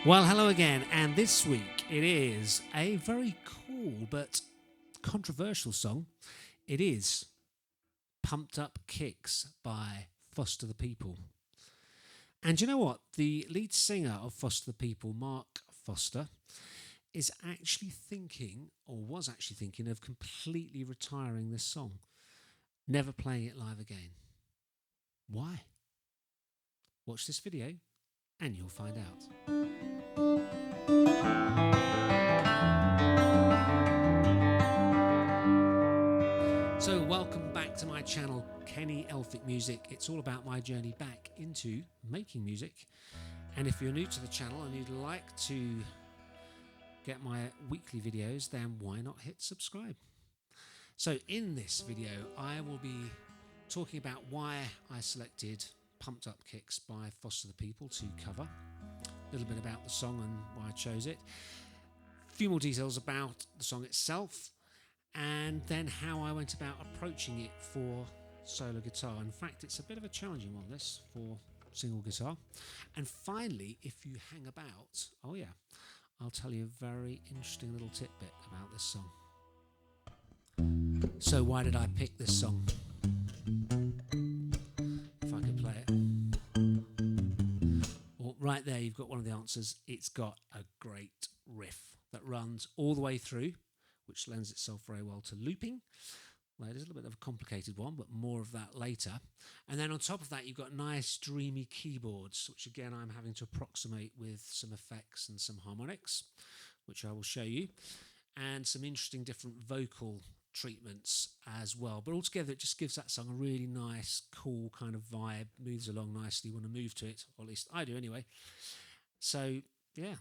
Well, hello again, and this week it is a very cool but controversial song. It is Pumped Up Kicks by Foster the People. And you know what? The lead singer of Foster the People, Mark Foster, is actually thinking, or was actually thinking, of completely retiring this song, never playing it live again. Why? Watch this video and you'll find out. So welcome back to my channel, Kenny Elphick Music. It's all about my journey back into making music. And if you're new to the channel and you'd like to get my weekly videos, then why not hit subscribe? So in this video, I will be talking about why I selected Pumped Up Kicks by Foster the People to cover. A little bit about the song and why I chose it. A few more details about the song itself. And then how I went about approaching it for solo guitar. In fact, it's a bit of a challenging one, this, for single guitar. And finally, if you hang about, oh yeah, I'll tell you a very interesting little tidbit about this song. So why did I pick this song? If I could play it. Well, right there, you've got one of the answers. It's got a great riff that runs all the way through, which lends itself very well to looping. Well, it is a little bit of a complicated one, but more of that later. And then on top of that, you've got nice dreamy keyboards, which again, I'm having to approximate with some effects and some harmonics, which I will show you, and some interesting different vocal treatments as well. But altogether, it just gives that song a really nice, cool kind of vibe, moves along nicely. You want to move to it, or at least I do anyway. So, yeah,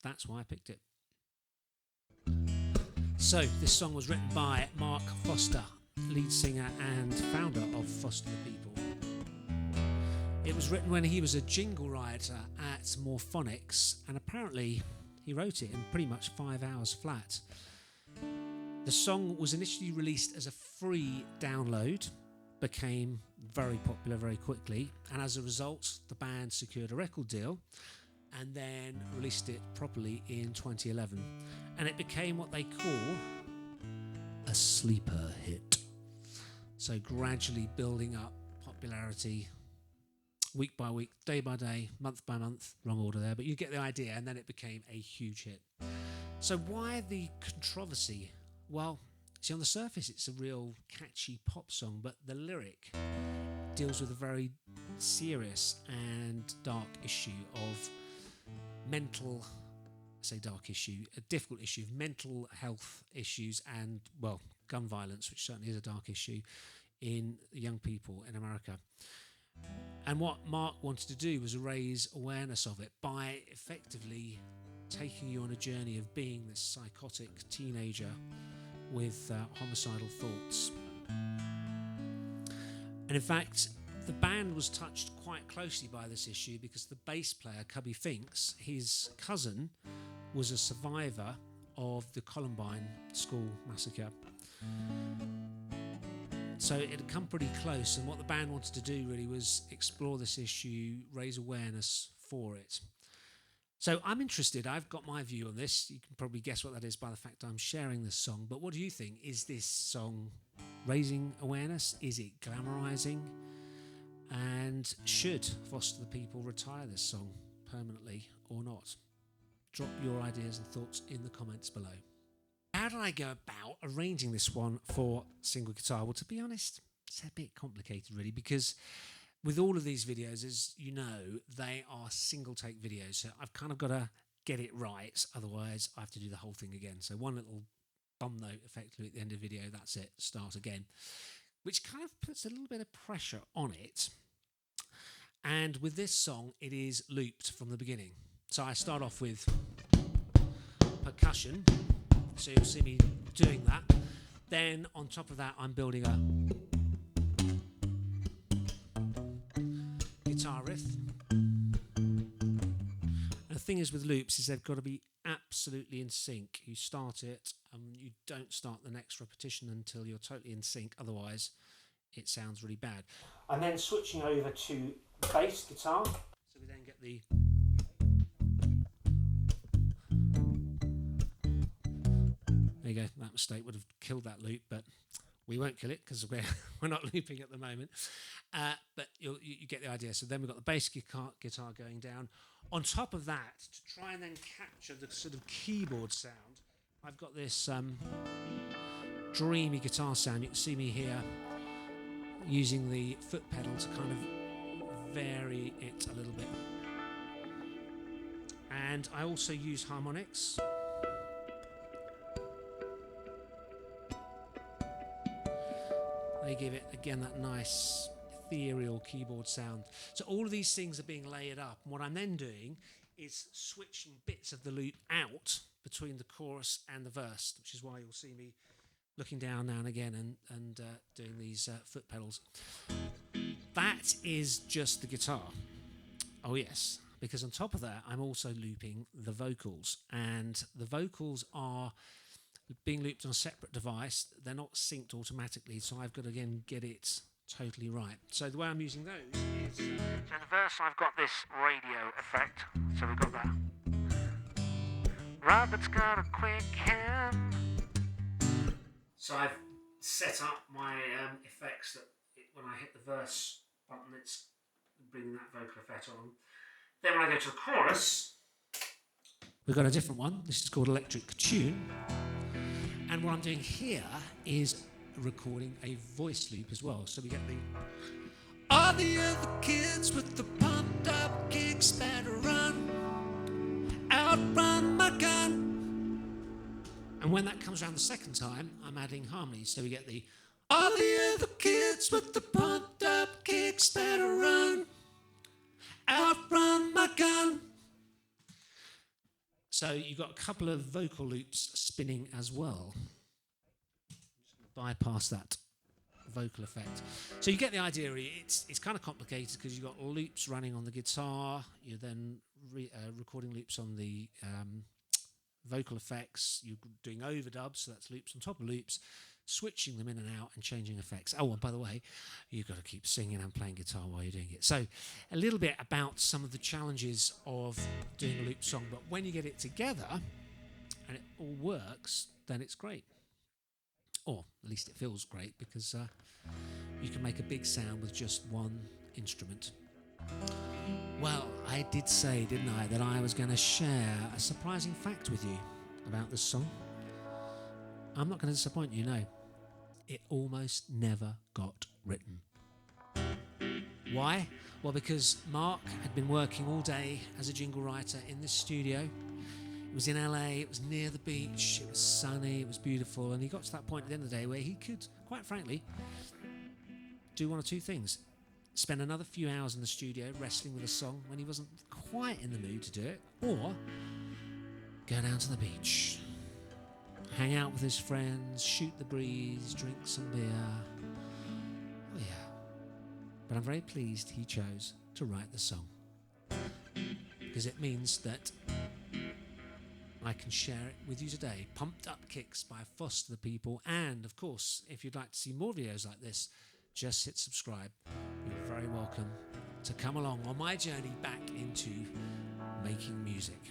that's why I picked it. So, this song was written by Mark Foster, lead singer and founder of Foster the People. It was written when he was a jingle writer at Morphonics, and apparently he wrote it in pretty much 5 hours flat. The song was initially released as a free download, became very popular very quickly, and as a result, the band secured a record deal and then released it properly in 2011. And it became what they call a sleeper hit. So gradually building up popularity week by week, day by day, month by month. Wrong order there, but you get the idea. And then it became a huge hit. So why the controversy? Well, see, on the surface, it's a real catchy pop song, but the lyric deals with a very serious and dark issue of mental, a difficult issue of mental health issues and, well, gun violence, which certainly is a dark issue in young people in America. And what Mark wanted to do was raise awareness of it by effectively taking you on a journey of being this psychotic teenager with homicidal thoughts. And in fact, the band was touched quite closely by this issue because the bass player, Cubby Finks, his cousin, was a survivor of the Columbine school massacre. So it had come pretty close, and what the band wanted to do really was explore this issue, raise awareness for it. So I'm interested. I've got my view on this. You can probably guess what that is by the fact I'm sharing this song. But what do you think? Is this song raising awareness? Is it glamorizing? And should Foster the People retire this song permanently or not? Drop your ideas and thoughts in the comments below. How did I go about arranging this one for single guitar? Well, to be honest, it's a bit complicated really, because with all of these videos, as you know, they are single take videos. So I've kind of got to get it right. Otherwise, I have to do the whole thing again. So one little bum note effectively at the end of the video, that's it, start again. Which kind of puts a little bit of pressure on it. And with this song, it is looped from the beginning. So I start off with percussion. So you'll see me doing that. Then on top of that, I'm building a guitar riff. And the thing is with loops is they've got to be absolutely in sync. You start it and you don't start the next repetition until you're totally in sync. Otherwise, it sounds really bad. And then switching over to bass guitar. So we then get the state would have killed that loop, but we won't kill it because we're not looping at the moment. But you get the idea. So then we've got the bass guitar going down. On top of that, to try and then capture the sort of keyboard sound, I've got this dreamy guitar sound. You can see me here using the foot pedal to kind of vary it a little bit. And I also use harmonics. They give it, again, that nice ethereal keyboard sound. So all of these things are being layered up. And what I'm then doing is switching bits of the loop out between the chorus and the verse, which is why you'll see me looking down now and again and doing these foot pedals. That is just the guitar. Oh yes, because on top of that, I'm also looping the vocals. And the vocals are being looped on a separate device. They're not synced automatically, so I've got to again get it totally right. So the way I'm using those is... So in the verse I've got this radio effect. So we've got that. Robert's got a quick hand. So I've set up my effects that when I hit the verse button, it's bringing that vocal effect on. Then when I go to the chorus, we've got a different one. This is called Electric Tune. And what I'm doing here is recording a voice loop as well. So we get the... All the other kids with the pumped up kicks better run, outrun my gun. And when that comes around the second time, I'm adding harmonies. So we get the... All the other kids with the pumped up kicks better run, outrun my gun. So you've got a couple of vocal loops spinning as well. Bypass that vocal effect. So you get the idea. It's kind of complicated because you've got loops running on the guitar. You're then recording loops on the vocal effects. You're doing overdubs, so that's loops on top of loops, switching them in and out and changing effects. Oh, and by the way, you've got to keep singing and playing guitar while you're doing it. So a little bit about some of the challenges of doing a loop song, but when you get it together and it all works, then it's great. Or at least it feels great because you can make a big sound with just one instrument. Well, I did say, didn't I, that I was going to share a surprising fact with you about this song. I'm not going to disappoint you, no. It almost never got written. Why? Well, because Mark had been working all day as a jingle writer in this studio. It was in LA, it was near the beach, it was sunny, it was beautiful, and he got to that point at the end of the day where he could, quite frankly, do one or two things. Spend another few hours in the studio wrestling with a song when he wasn't quite in the mood to do it, or go down to the beach, hang out with his friends, shoot the breeze, drink some beer. Oh yeah. But I'm very pleased he chose to write the song, because it means that I can share it with you today. Pumped Up Kicks by Foster the People. And of course, if you'd like to see more videos like this, just hit subscribe. You're very welcome to come along on my journey back into making music.